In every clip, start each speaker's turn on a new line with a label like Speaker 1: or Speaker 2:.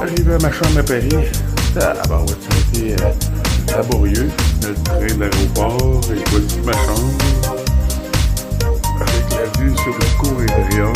Speaker 1: Arrivé à ma chambre à Paris, ça a été laborieux. Le train de l'aéroport, et voici ma chambre, avec la vue sur le cours intérieur.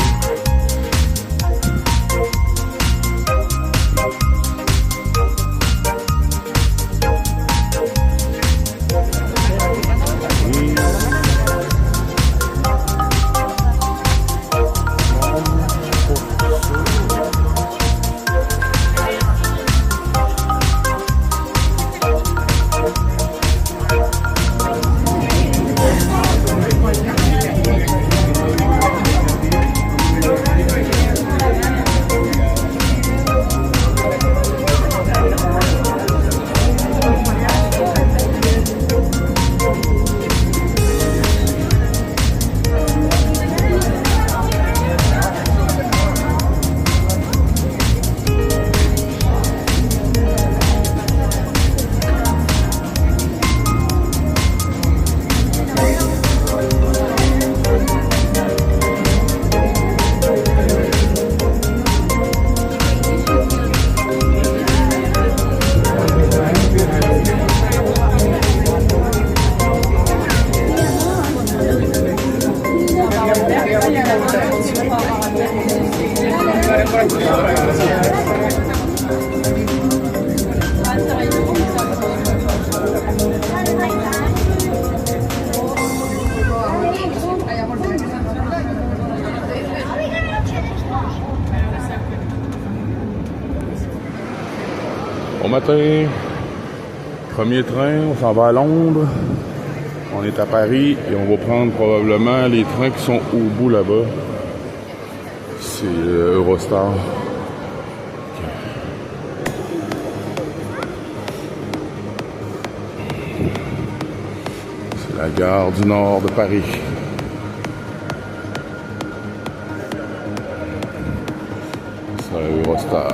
Speaker 1: Bon matin, premier train, on s'en va à Londres. On est à Paris et on va prendre probablement les trains qui sont au bout là-bas. C'est Eurostar. C'est la gare du Nord de Paris. C'est Eurostar.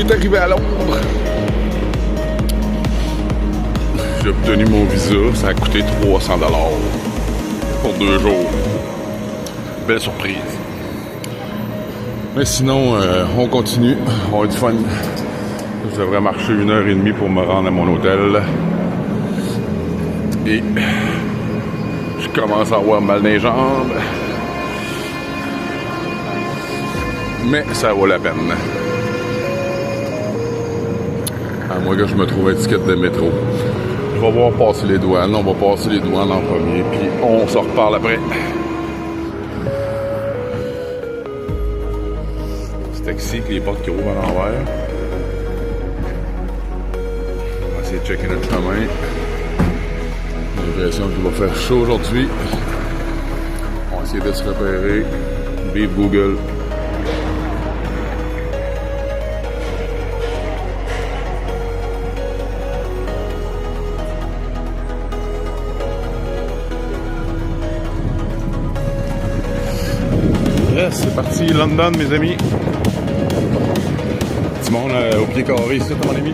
Speaker 1: Arrivé à Londres. J'ai obtenu mon visa, ça a coûté 300$ pour 2 jours. Belle surprise. Mais sinon, on continue, on a du fun. Je devrais marcher 1h30 pour me rendre à mon hôtel. Et je commence à avoir mal dans les jambes. Mais ça vaut la peine. À moins que je me trouve un ticket de métro. Je vais voir passer les douanes. On va passer les douanes en premier. Puis on se reparle après. C'est taxi avec les portes qui ouvrent à l'envers. On va essayer de checker notre chemin. J'ai l'impression qu'il va faire chaud aujourd'hui. On va essayer de se repérer. Vive Google. C'est parti, London, mes amis. Petit monde au pied carré ici, mon ami.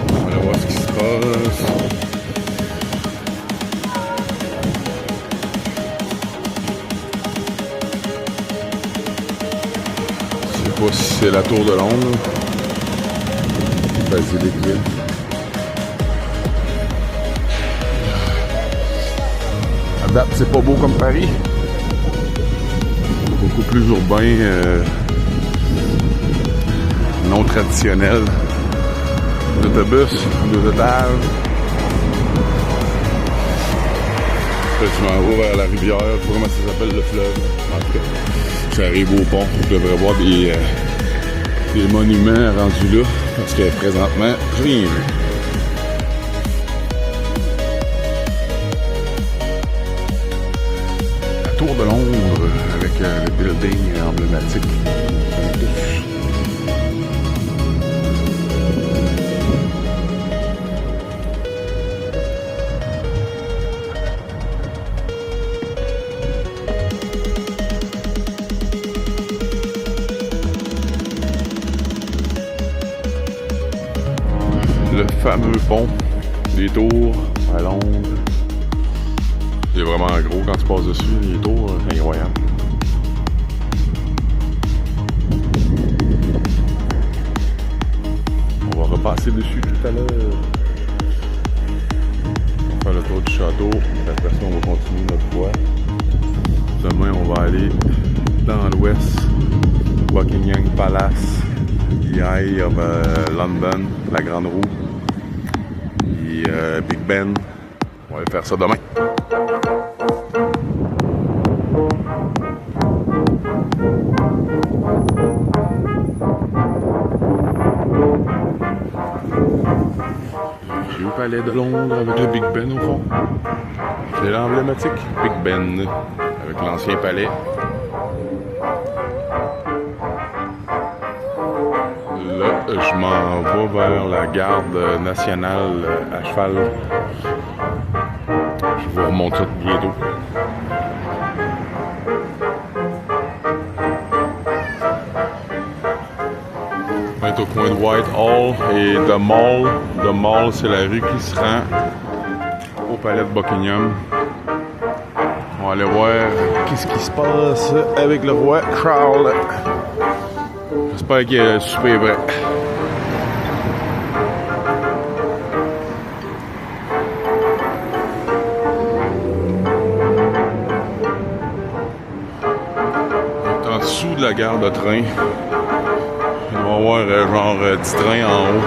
Speaker 1: On va voir ce qui se passe. c'est la Tour de Londres. Basilique Ville. À date, c'est pas beau comme Paris. Beaucoup plus urbain, non traditionnel. L'autobus, 2 étages. Je m'en vais vers la rivière, je sais pas comment ça s'appelle, le fleuve. En tout cas, j'arrive au pont, je devrais voir des monuments rendus là, parce que présentement, rien vu. La Tour de Londres, avec le building emblématique. Le fameux pont des Tours à Londres. C'est vraiment gros quand tu passes dessus, les tours, c'est incroyable. On va repasser dessus tout à l'heure. On va faire le tour du château, après ça on va continuer notre voie. Demain on va aller dans l'ouest, Buckingham Palace, the Eye of London, la Grande Roue. Big Ben. On va faire ça demain. Et au palais de Londres avec le Big Ben au fond. C'est l'emblématique Big Ben avec l'ancien palais. Là, je m'en vais vers la garde nationale à cheval. Je vous remonte ça bientôt. On est au coin de Whitehall et The Mall. The Mall, c'est la rue qui se rend au palais de Buckingham. On va aller voir qu'est-ce qui se passe avec le roi Charles. J'espère qu'il est super vrai. En dessous de la gare de train, on va voir genre 10 trains en haut.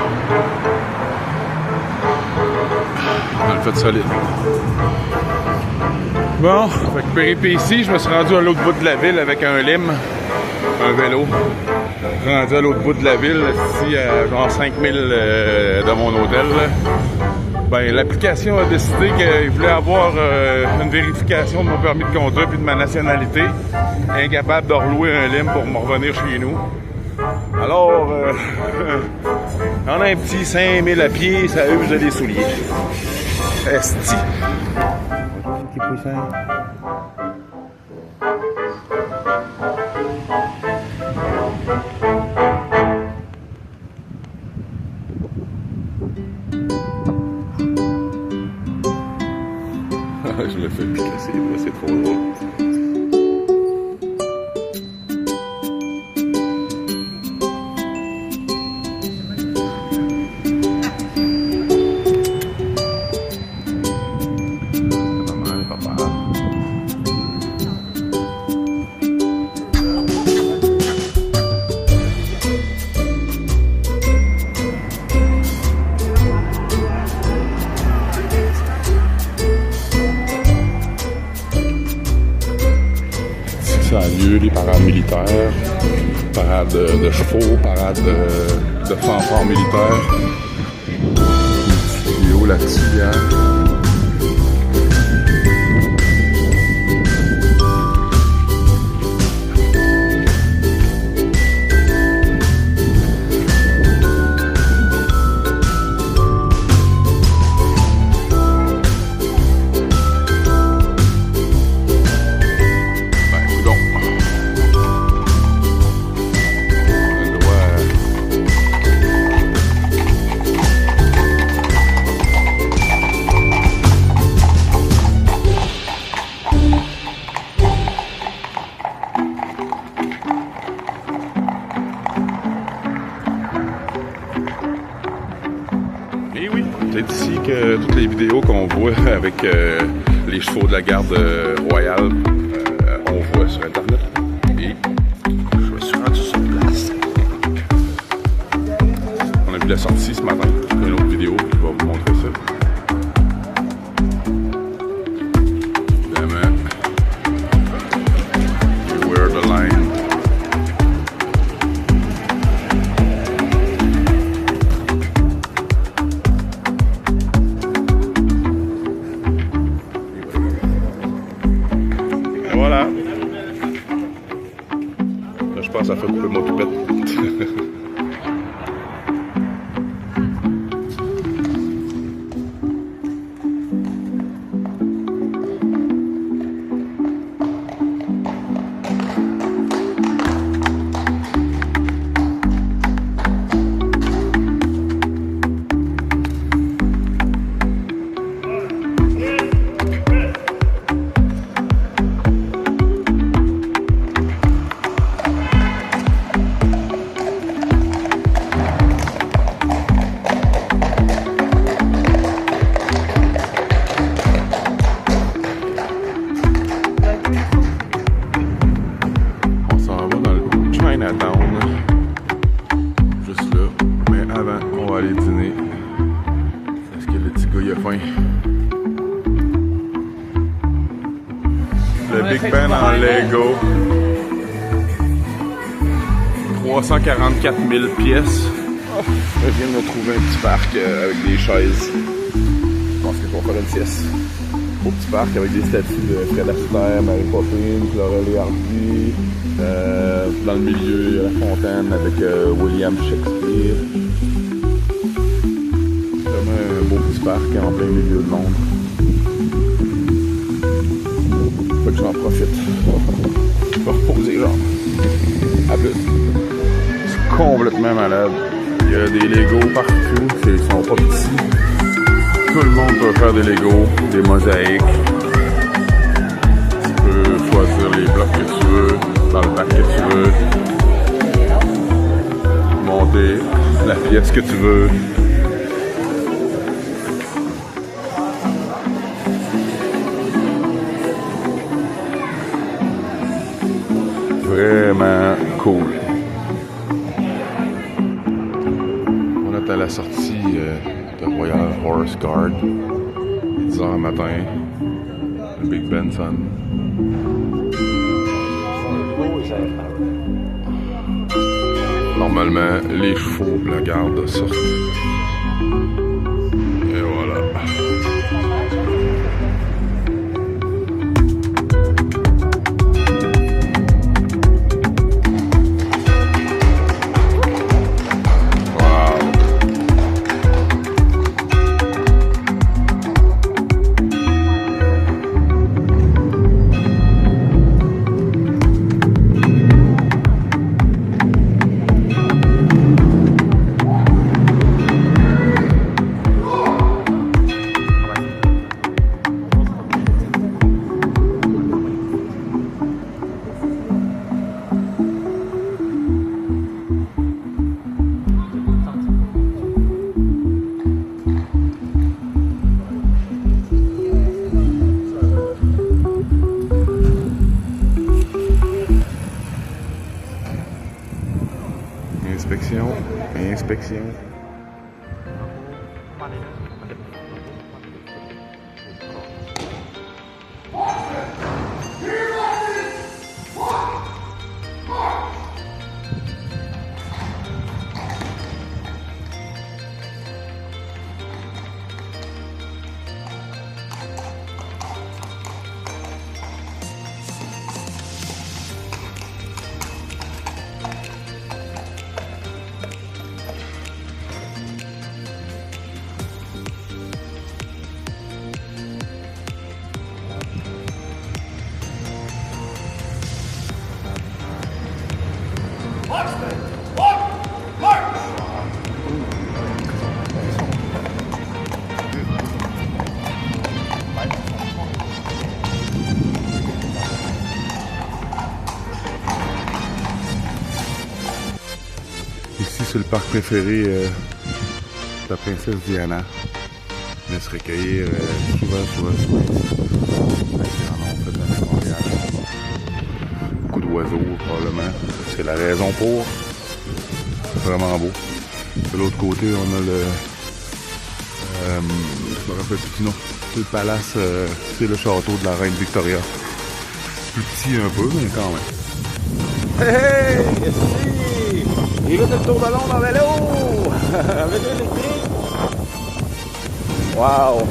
Speaker 1: On le fait solide. Bon, fait que péripétie, je me suis rendu à l'autre bout de la ville avec un lime, un vélo. Je suis rendu à l'autre bout de la ville, ici à genre 5000 de mon hôtel. Ben, l'application a décidé qu'il voulait avoir une vérification de mon permis de conduire et de ma nationalité. Incapable de relouer un lime pour me revenir chez nous. Alors, on a un petit 5000 à pied, ça use des souliers. Esti. Petit poussin. Je me fais piquer, c'est trop drôle. Ça a lieu, les parades militaires, parades de chevaux, parades de fanfares militaires. Une petite vidéo là-dessus hier. C'est ici que toutes les vidéos qu'on voit avec les chevaux de la garde royale, on voit sur Internet. Et je me suis rendu sur place. On a vu la sortie ce matin. Une autre vidéo, je vais vous montrer ça. Évidemment, Wear the Line. Et voilà. Là, je pense que ça fait couper mon toupette. Juste là, mais avant, on va aller dîner parce que le petit gars il a faim. Le Big Ben en Lego, 344 000 pièces. Je viens de me trouver un petit parc avec des chaises. Je pense que je vais faire une sieste. Beau petit parc avec des statues de Fred Astaire, Mary Poppins, Laurel et Hardy. Dans le milieu, il y a la fontaine avec William Shakespeare. Vraiment un beau petit parc en plein milieu de Londres. Faut que j'en profite. Je vais reposer genre. À plus. C'est complètement malade. Il y a des Legos partout, ils sont pas petits. Tout le monde peut faire des Legos, des mosaïques. Tu peux choisir les blocs que tu veux, dans le bac que tu veux. Monter la pièce que tu veux. Vraiment cool. On est à la sortie de Royal Horse Guard. 10h matin. Le Big Ben sonne. Normalement, les chevaux de la garde sortent. Et voilà. Inspection. Ici, c'est le parc préféré de la princesse Diana. venaient se recueillir souvent ici. On fait de la Montréal. Beaucoup d'oiseaux, probablement. C'est la raison pour. C'est vraiment beau. De l'autre côté, on a le... je me rappelle plus du nom. C'est le palace, c'est le château de la reine Victoria. Plus petit un peu, mais quand même.
Speaker 2: Hey! Ici! Il est le tour de Londres en vélo! Vélo électrique! Wow!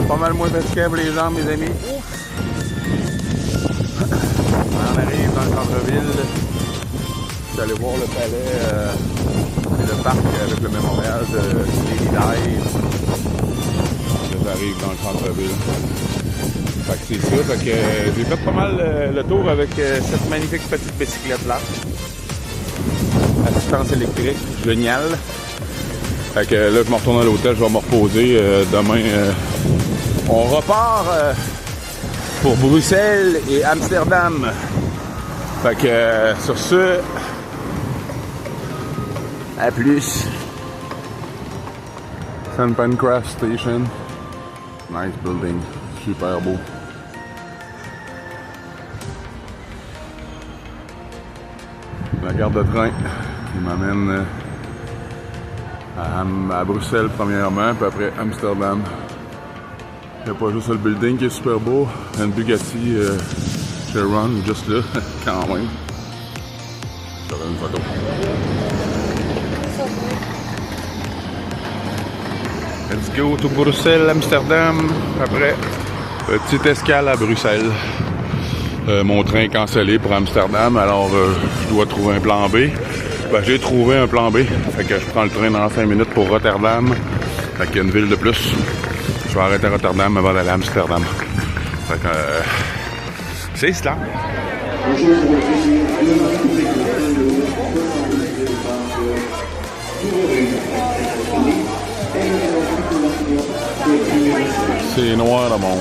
Speaker 2: Pas mal moins fatigué pour les jambes, mes amis. Ouf! On arrive dans le centre-ville. Je suis allé voir le palais et le parc avec le mémorial de Lady Di.
Speaker 1: J'arrive dans le centre-ville. Fait que c'est ça, fait que j'ai fait pas mal le tour avec cette magnifique petite bicyclette-là.
Speaker 2: Assistance électrique, génial.
Speaker 1: Fait que là, je me retourne à l'hôtel, je vais me reposer. Demain,
Speaker 2: On repart pour Bruxelles et Amsterdam.
Speaker 1: fait que sur ce,
Speaker 2: À plus.
Speaker 1: St. Pancras Station. Nice building, super beau. La gare de train qui m'amène à Bruxelles premièrement, puis après Amsterdam. Il n'y a pas juste le building qui est super beau, une Bugatti Chiron juste là, quand même. Je ferai une photo. Let's go to Bruxelles, Amsterdam. Après, petite escale à Bruxelles. Mon train est cancellé pour Amsterdam, alors je dois trouver un plan B. Ben, j'ai trouvé un plan B. Fait que je prends le train dans 5 minutes pour Rotterdam. Fait qu'il y a une ville de plus. Je vais arrêter à Rotterdam avant d'aller à Amsterdam. Fait que c'est cela. C'est noir à mon...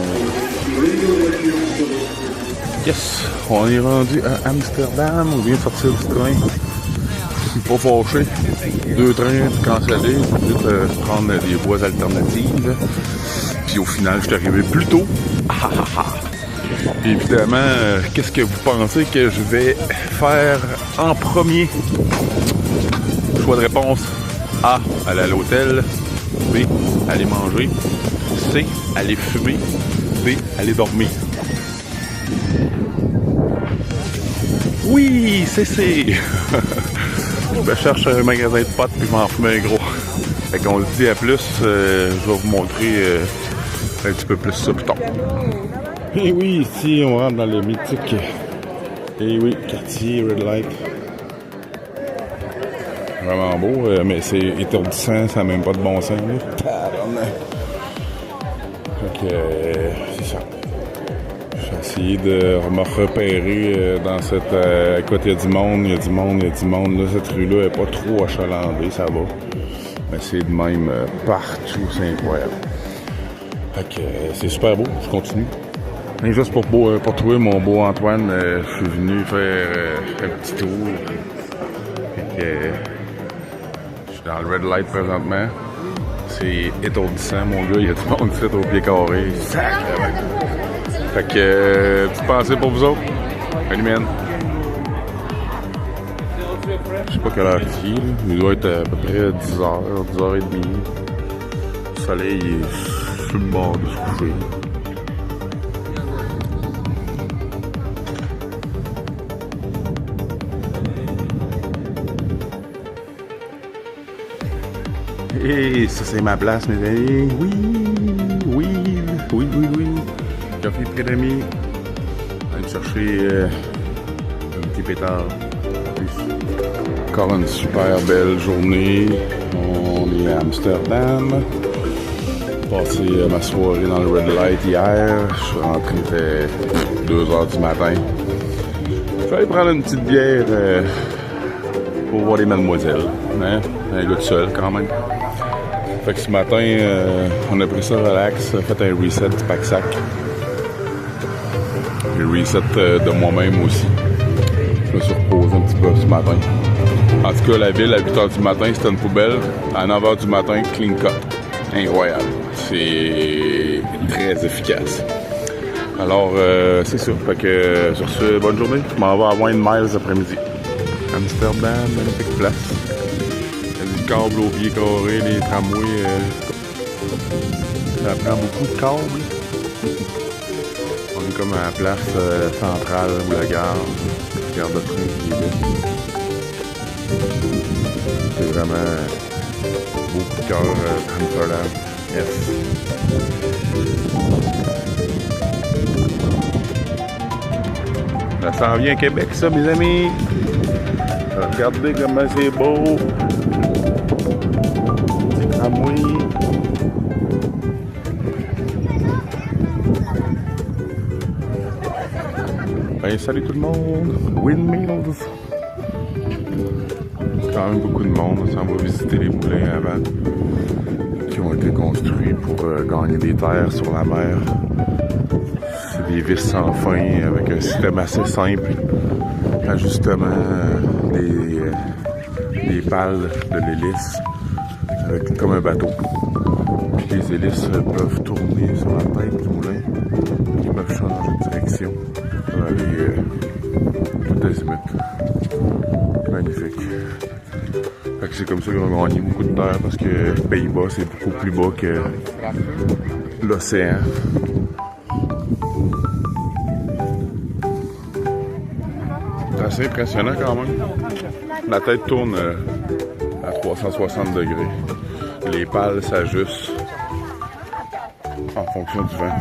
Speaker 1: Yes! On est rendu à Amsterdam. On vient de sortir du train. Je suis pas fâché. 2 trains cancellés. Juste prendre des voies alternatives. Puis au final, je suis arrivé plus tôt. Évidemment, qu'est-ce que vous pensez que je vais faire en premier? Choix de réponse. A. Aller à l'hôtel. B. Aller manger. C. Aller fumer. D. Aller dormir. Oui, c'est je me cherche un magasin de potes puis je m'en fume un gros. Fait qu'on se dit à plus, je vais vous montrer un petit peu plus ça plus tard. Et oui, ici on rentre dans le mythique. Et oui, quartier Red Light. Vraiment beau, mais c'est étourdissant, ça n'a même pas de bon sens. Fait que c'est ça. J'ai essayé de me repérer dans cette... écoute, il y a du monde. Là, cette rue-là n'est pas trop achalandée, ça va. Mais c'est de même partout, c'est incroyable. Fait que c'est super beau, je continue. Et juste pour trouver mon beau Antoine, je suis venu faire un petit tour. Fait que je suis dans le Red Light présentement. C'est étourdissant, mon gars, il y a du monde ici au pied carré. Sacrément. Fait que, petite pensée pour vous autres. Amen. Je sais pas quelle heure il est, il doit être à peu près 10h, 10h30. Le soleil est sur le bord de se coucher. Et ça, c'est ma place, mes amis. Oui. Café près d'amis. On va aller chercher un petit pétard. Encore une super belle journée. On est à Amsterdam. J'ai passé ma soirée dans le Red Light hier. Je suis rentré, il était 2h du matin. Je vais aller prendre une petite bière pour voir les mademoiselles. Hein? Un gars tout seul quand même. Fait que ce matin, on a pris ça relax, fait un reset du pack-sac. Le reset de moi-même aussi. Je me suis reposé un petit peu ce matin. En tout cas, la ville, à 8h du matin, c'était une poubelle. À 9h du matin, clean cut. incroyable. C'est très efficace. Alors, c'est ça. Fait que, sur ce, bonne journée. Je m'en vais à Wayne Miles après-midi. Amsterdam, magnifique place. Il y a du câble au pied carré, les tramways. Ça prend beaucoup de câbles. On est comme à la place centrale ou la gare. Gare de train qui est là. C'est vraiment beaucoup de cœur Amsterdam. Yes. Ça s'en vient à Québec, ça, mes amis. Regardez comment c'est beau. Petit tramway. Ben, salut tout le monde. Windmills. Quand même beaucoup de monde. On s'en va visiter les moulins avant. Qui ont été construits pour gagner des terres sur la mer. C'est des vis sans fin avec un système assez simple. Ajustement des pales de l'hélice comme un bateau. Puis les hélices peuvent tourner sur la tête du moulin. Ils peuvent changer de direction. Pour aller tout azimut. Magnifique. Fait que c'est comme ça qu'on a gagné beaucoup de terre parce que les Pays-Bas c'est beaucoup plus bas que l'océan. C'est assez impressionnant quand même. La tête tourne à 360 degrés. Les pales s'ajustent en fonction du vent.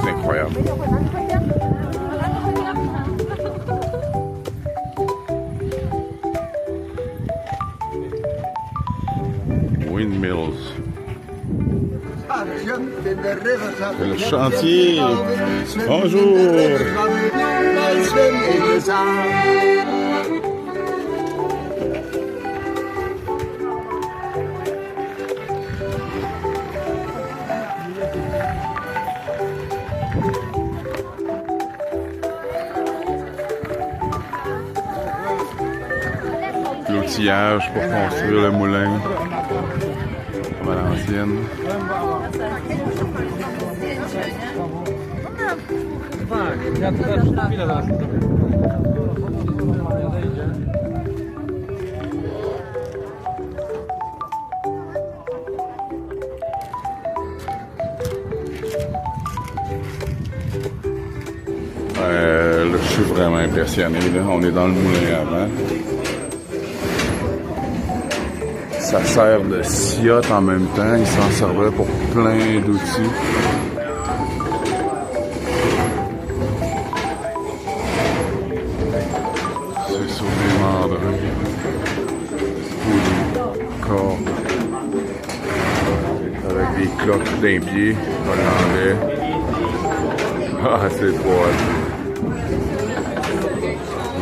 Speaker 1: C'est incroyable. Windmills. C'est le chantier. Bonjour. L'outillage pour construire le moulin. Comme à l'ancienne. Là, je suis vraiment impressionné. Là. On est dans le moulin avant. Ça sert de sciote en même temps. Il s'en servait pour plein d'outils. C'est sur des mandrins. Poulies, cordes. Avec des cloques d'un pied hollandais. Ah, c'est drôle.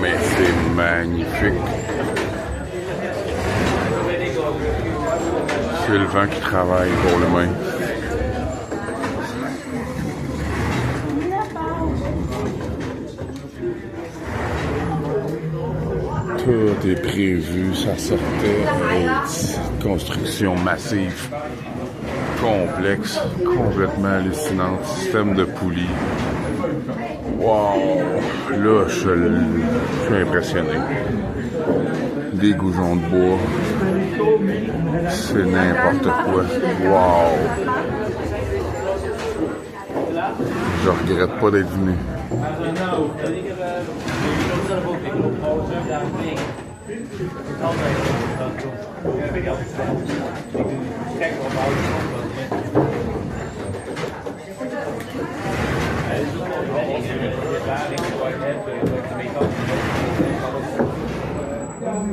Speaker 1: Mais c'est magnifique. C'est le vent qui travaille pour l'humain. Tout est prévu, ça sortait. Construction massive, complexe, complètement hallucinante. Système de poulies. Wow! Là, je suis impressionné. Des goujons de bois. C'est n'importe quoi. Wow! Je regrette pas d'être venu.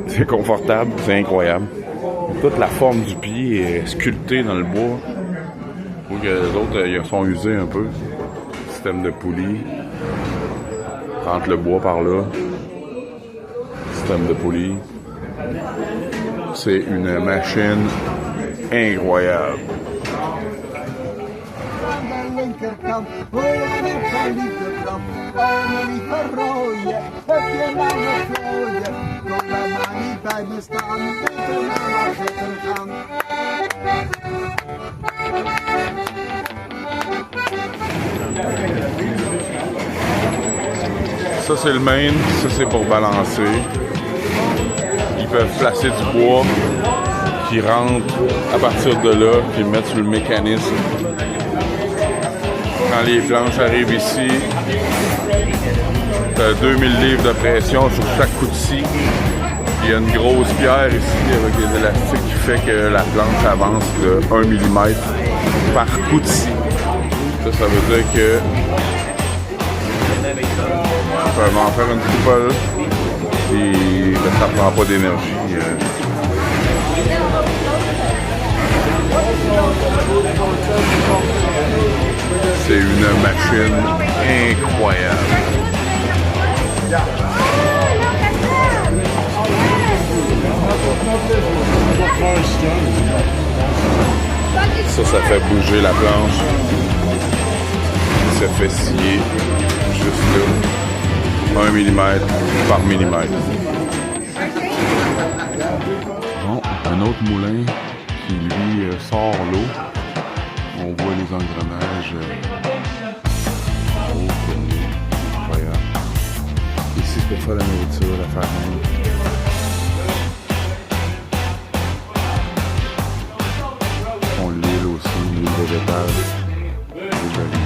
Speaker 1: C'est confortable, c'est incroyable. Toute la forme du pied est sculptée dans le bois. Je trouve que les autres, ils sont usés un peu. Système de poulie. Rentre le bois par là. Système de poulie. C'est une machine incroyable. Ça, c'est le main. Ça, c'est pour balancer. Ils peuvent placer du bois qui rentre à partir de là, puis le mettre sur le mécanisme. Quand les planches arrivent ici, tu as 2000 livres de pression sur chaque coup de scie. Il y a une grosse pierre ici avec des élastiques qui fait que la planche avance de 1 mm par coup de scie. Ça veut dire que on peut en faire une coupole et ça ne prend pas d'énergie. C'est une machine incroyable. Ça fait bouger la planche. Ça fait scier juste là. 1 mm par millimètre. Bon, un autre moulin qui lui sort l'eau. On voit les engrenages incroyable. Ici, c'est pour faire la nourriture, la farine. On l'huile aussi, l'huile végétale, l'huile d'olive.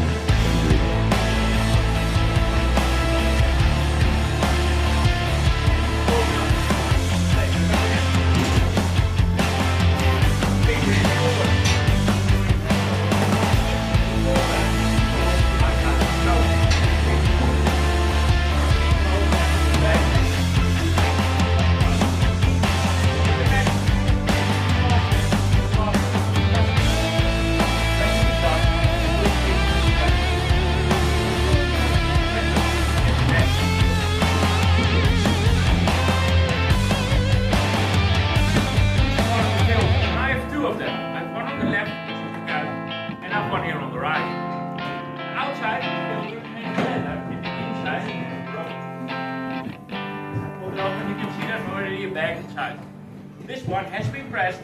Speaker 3: This one has to be pressed.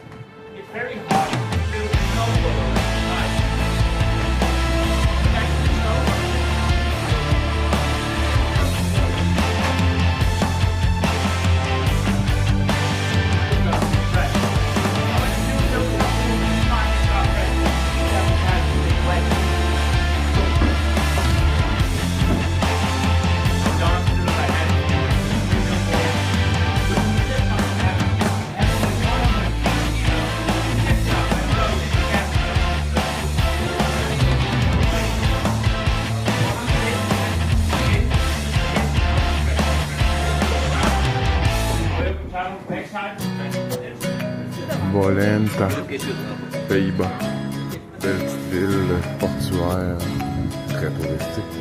Speaker 3: It's very hard. It's nice.
Speaker 1: Bolenta, Pays-Bas. Belle petite ville portuaire, très touristique.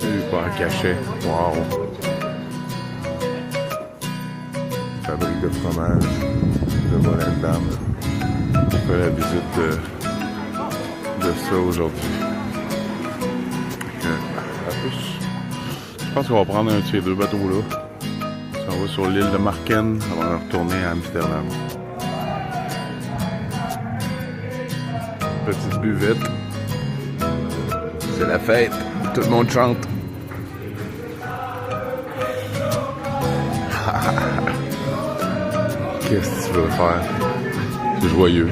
Speaker 1: Super cachet, wow! Fabrique de fromage de Volendam. On fait la visite de ça aujourd'hui. À plus. Je pense qu'on va prendre un de ces deux bateaux-là. On va sur l'île de Marken avant de retourner à Amsterdam. Petite buvette. C'est la fête. Tout le monde chante. Qu'est-ce que tu veux faire? C'est joyeux.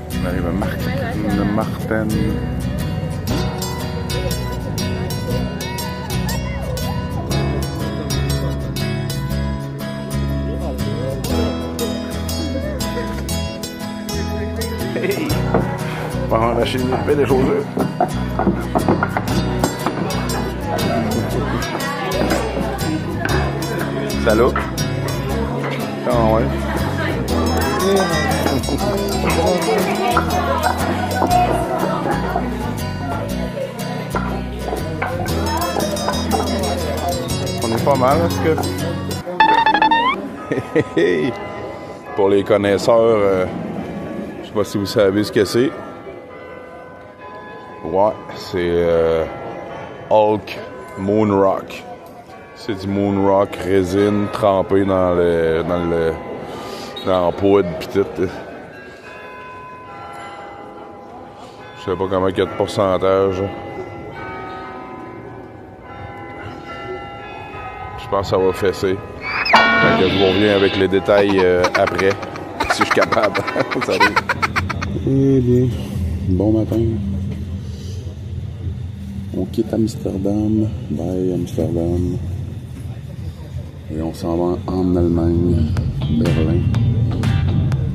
Speaker 1: On arrive à Marken. On va arracher une paix des chaussures. Salut. Ah ouais. On est pas mal, est-ce que... Pour les connaisseurs, je sais pas si vous savez ce que c'est. Ouais, c'est Hulk Moon Rock. C'est du Moon Rock résine trempé dans la poudre pis tout. Je sais pas comment il y a de pourcentage. Je pense que ça va fesser. Fait que je vous reviens avec les détails après, si je suis capable. Salut. Eh bien, bon matin. On quitte Amsterdam, bye Amsterdam. Et on s'en va en Allemagne, Berlin.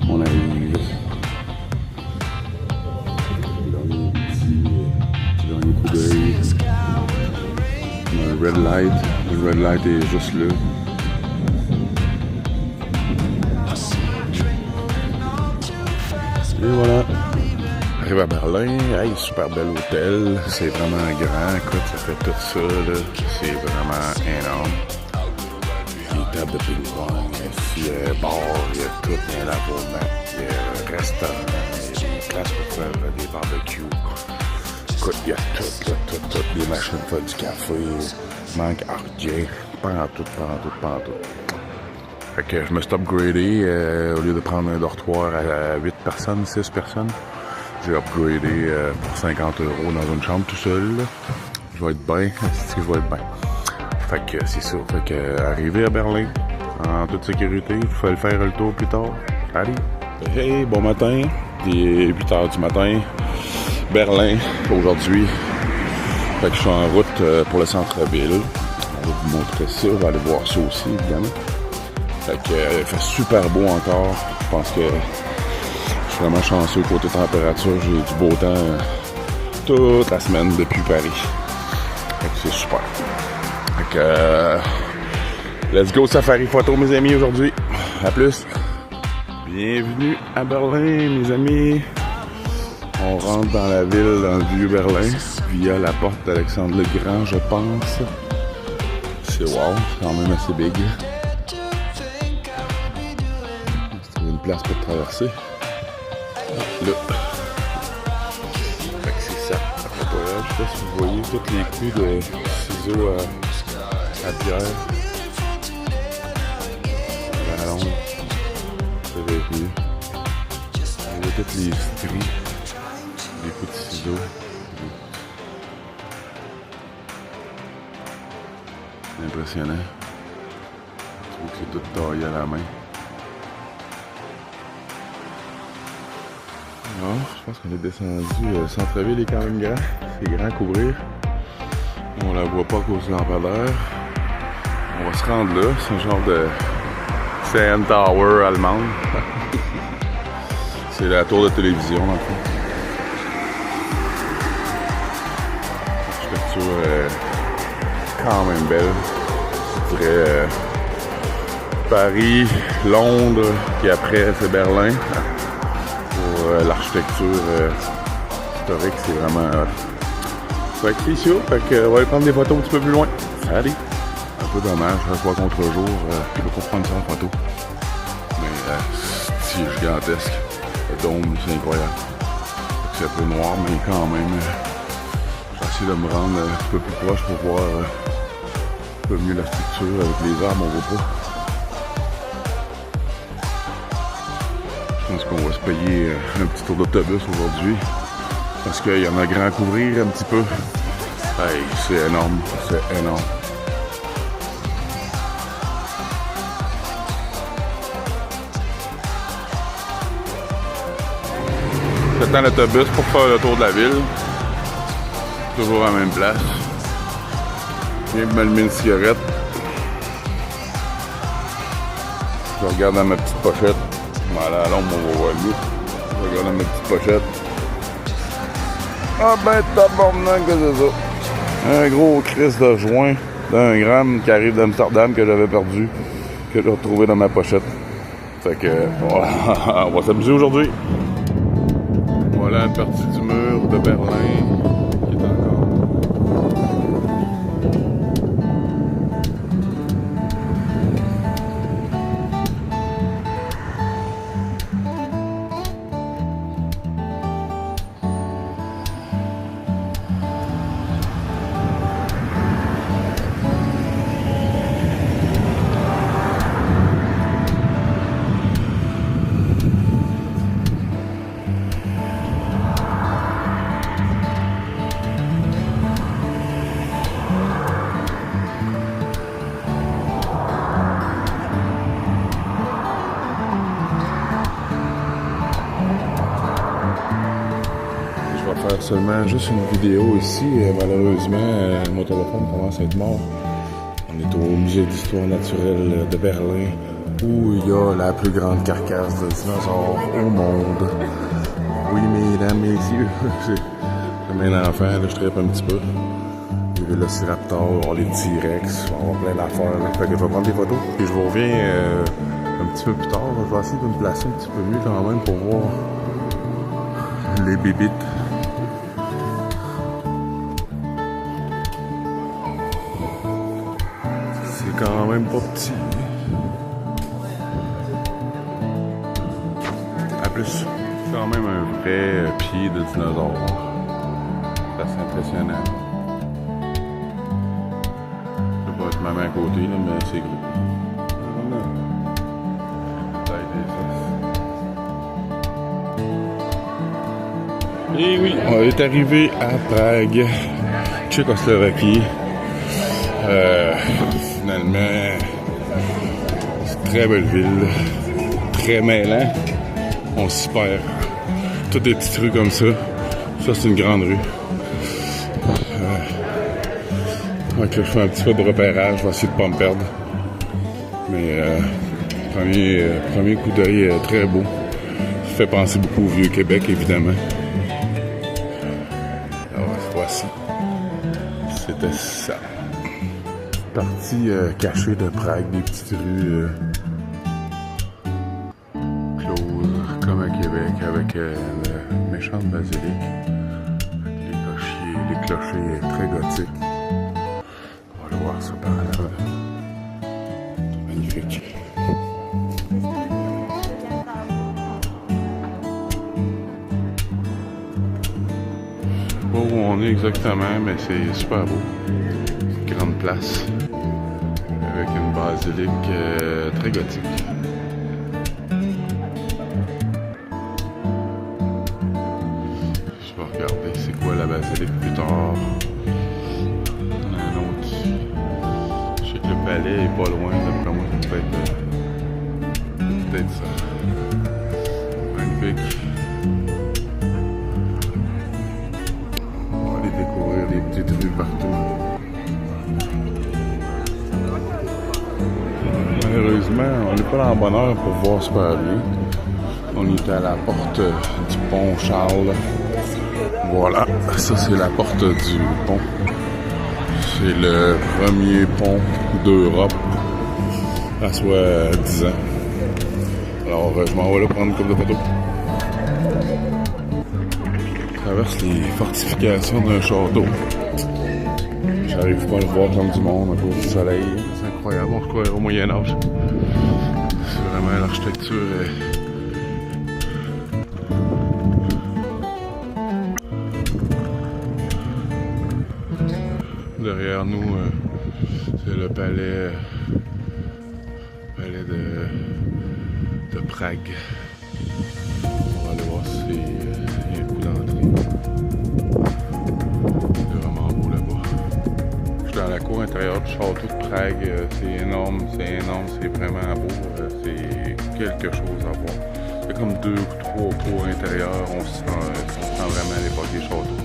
Speaker 1: On arrive. Dernier coup d'œil. On a un red light. Le red light est juste là. Et voilà. Arrive à Berlin. Hey, super bel hôtel. C'est vraiment grand. Écoute, ça fait tout ça, là. C'est vraiment énorme. Des tables de ping-pong, il y a un bar, il y a tout, il y a un lavabo, il y a un restaurant, il y a des places pour faire des barbecues. Écoute, il y a tout, des machines pour faire du café, manque rien, pas en tout. Fait que je me suis upgradé, au lieu de prendre un dortoir à 8 personnes, 6 personnes, j'ai upgradé pour 50 € dans une chambre tout seul. Je vais être bien, c'est que je vais être bien. Fait que c'est ça. Fait que arrivé à Berlin en toute sécurité, il fallait faire le tour plus tard. Allez! Hey, bon matin. Il est 8h du matin. Berlin aujourd'hui. Fait que je suis en route pour le centre-ville. On va vous montrer ça. On va aller voir ça aussi, évidemment. Fait que il fait super beau encore. Je pense que je suis vraiment chanceux côté température. J'ai du beau temps toute la semaine depuis Paris. Fait que c'est super. Fait que let's go safari photo mes amis aujourd'hui. À plus. Bienvenue à Berlin mes amis. On rentre dans la ville, dans le vieux Berlin, via la porte d'Alexandre le Grand, je pense. C'est wow, c'est quand même assez big. C'est une place pour traverser. Là. Fait que c'est ça, la photoyage. Je sais pas si vous voyez tous les coups de ciseaux à pierre. La longue. C'est vrai mieux. On voit toutes les stries. Des coups de ciseaux. C'est impressionnant. Je trouve que c'est tout taillé à la main. Non, je pense qu'on est descendu. Le centre-ville est quand même grand. C'est grand à couvrir. On la voit pas à cause du lampadaire. On va se rendre là. C'est un genre de CN Tower allemande. C'est la tour de télévision dans le fond. L'architecture quand même belle. Je dirais Paris, Londres, puis après c'est Berlin. Pour l'architecture historique, c'est vraiment hot. Fait que c'est sûr, fait que on va aller prendre des photos un petit peu plus loin. Allez! Un peu dommage, ça soit contre-jour, je peux pas prendre ça en photo. Mais c'est gigantesque. Le dôme, c'est incroyable. C'est un peu noir, mais quand même, j'essaie de me rendre un petit peu plus proche pour voir un peu mieux la structure. Avec les arbres, on voit pas. Je pense qu'on va se payer un petit tour d'autobus aujourd'hui. Parce qu'il y en a grand à couvrir un petit peu. Hey, c'est énorme, c'est énorme. J'attends l'autobus pour faire le tour de la ville. Toujours à la même place. Je viens de m'allumer une cigarette. Je regarde dans ma petite pochette. Voilà, à l'ombre, on va voir mieux. Je regarde dans ma petite pochette. Ah ben tabarnak que c'est ça. Un gros Christ de joint d'1 gramme qui arrive d'Amsterdam que j'avais perdu, que j'ai retrouvé dans ma pochette. Fait que on va s'amuser aujourd'hui. Voilà une partie du mur de Berlin qui est encore. Faire seulement juste une vidéo ici. Malheureusement, mon téléphone commence à être mort. On est au musée d'histoire naturelle de Berlin où il y a la plus grande carcasse de dinosaures au monde. Oui, mesdames, messieurs, j'ai un enfant, là, je trippe un petit peu. Les vélociraptors, les T-Rex, on va avoir plein d'affaires. Fait que je vais prendre des photos et je vous reviens un petit peu plus tard. Je vais essayer de me placer un petit peu mieux quand même pour voir les bébites. C'est quand même pas petit. En plus, c'est quand même un vrai pied de dinosaure. C'est assez impressionnant. Je peux pas être maman à côté, là, mais c'est gros. Et oui, on est arrivé à Prague, Tchécoslovaquie. Finalement, c'est une très belle ville, très mêlant. On s'y perd. Toutes des petites rues comme ça. Ça, c'est une grande rue. Donc là, je fais un petit peu de repérage. Je vais essayer de ne pas me perdre. Mais premier coup d'œil très beau. Ça fait penser beaucoup au Vieux-Québec, évidemment. Alors, voici. C'était ça. Partie cachée de Prague, des petites rues closes, comme à Québec, avec la méchante basilique, avec les clochers très gothiques. On va aller voir ça par là. C'est magnifique. Je sais pas où on est exactement, mais c'est super beau. Grande place avec une basilique très gothique. Je vais regarder c'est quoi la basilique plus tard. Un autre. Je sais que le palais est pas loin, d'après moi, c'est peut-être ça. Magnifique. On va aller découvrir des petites rues partout. Malheureusement, on n'est pas dans le bon heure pour voir super bien. On est à la porte du pont Charles. Voilà, ça c'est la porte du pont. C'est le premier pont d'Europe à soit 10 ans. Alors je m'en vais là prendre une couple de photos. Je traverse les fortifications d'un château. J'arrive pas à le voir comme du monde à cause du soleil. C'est incroyable, on se croirait au Moyen-Âge. C'est vraiment l'architecture. Derrière nous, c'est le palais de Prague. On va aller voir si il y a un coup d'entrée. C'est vraiment beau là-bas. Je suis dans la cour intérieure du château de Prague. C'est énorme, c'est vraiment beau. C'est quelque chose à voir. C'est comme 2 ou 3 cours intérieures. On se sent vraiment à l'époque des châteaux.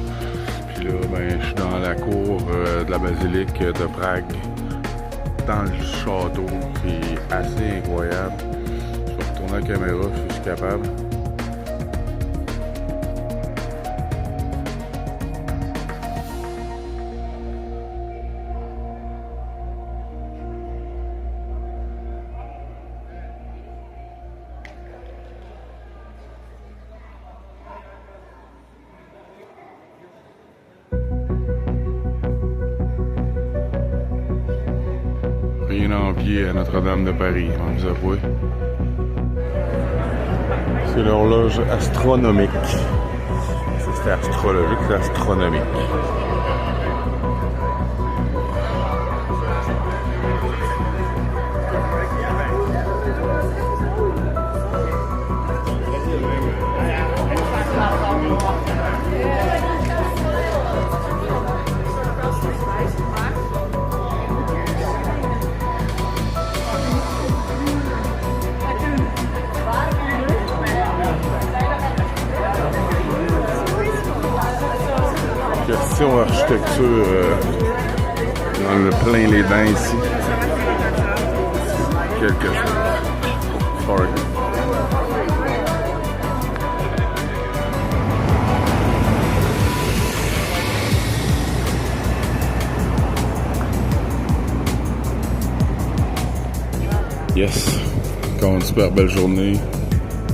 Speaker 1: Puis là, ben, je suis dans la cour de la basilique de Prague, dans le château, qui est assez incroyable. Je vais retourner la caméra si je suis capable. Saint Lampier à Notre-Dame de Paris. On vous avoue. C'est l'horloge astronomique. C'était astrologique, c'est astronomique. Question architecture dans le plein les dents ici. Quelque chose. Sorry. Yes, encore une super belle journée.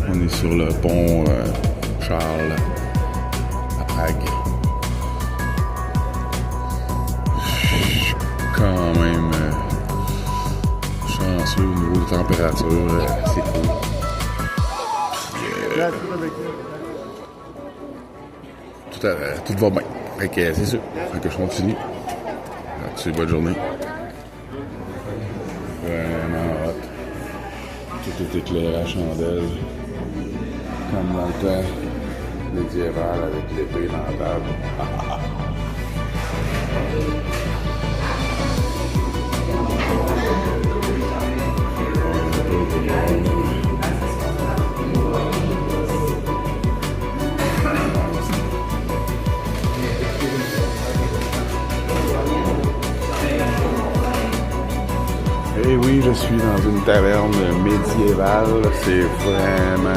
Speaker 1: On est sur le pont Charles à Prague. Quand même chanceux au niveau de température, c'est cool. Tout va bien. Fait que c'est sûr. Fait que je continue. C'est bonne journée. Vraiment hot. Tout est éclairé à chandelle. Comme dans le temps médiéval avec l'épée dans la table. Et oui, je suis dans une taverne médiévale. C'est vraiment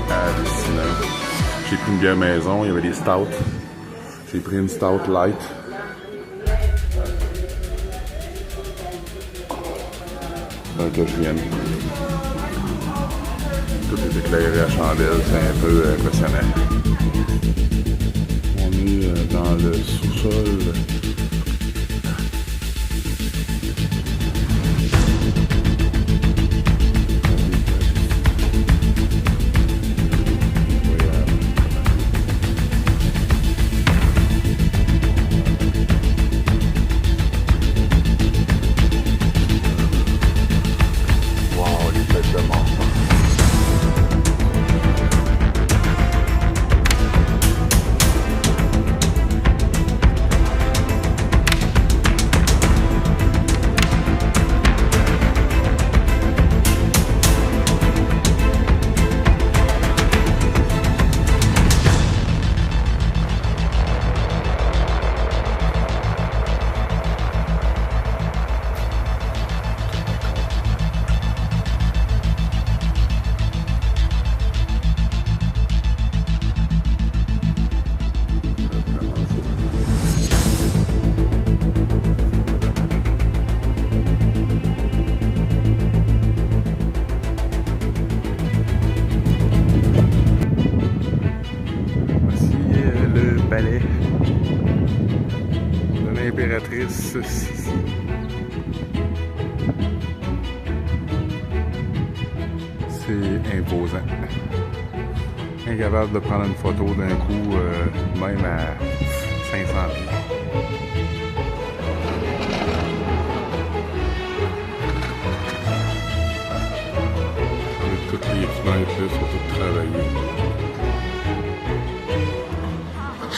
Speaker 1: hallucinant. J'ai pris une bière maison, il y avait des stouts. J'ai pris une stout light. Donc là, je viens. Tout est éclairé à chandelle, c'est un peu impressionnant. On est dans le sous-sol. Palais de l'impératrice Sissi. C'est imposant. Incapable de prendre une photo d'un coup, même à 500 pieds. Avec toutes les fenêtres là, sont toutes travaillées.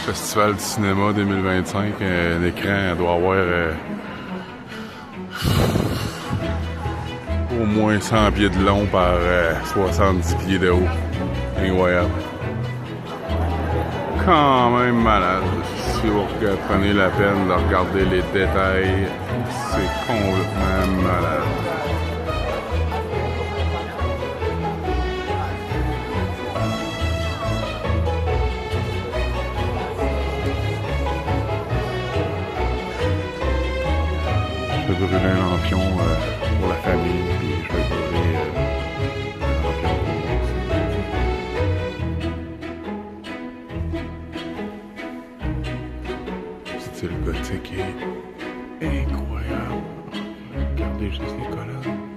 Speaker 1: Festival du cinéma 2025, l'écran doit avoir au moins 100 pieds de long par 70 pieds de haut. Incroyable. Quand même malade. Si vous prenez la peine de regarder les détails, c'est complètement malade. Je vais brûler un lampion pour la famille, puis je vais brûler un lampion pour moi aussi. Style gothique est incroyable. Regardez juste les colonnes.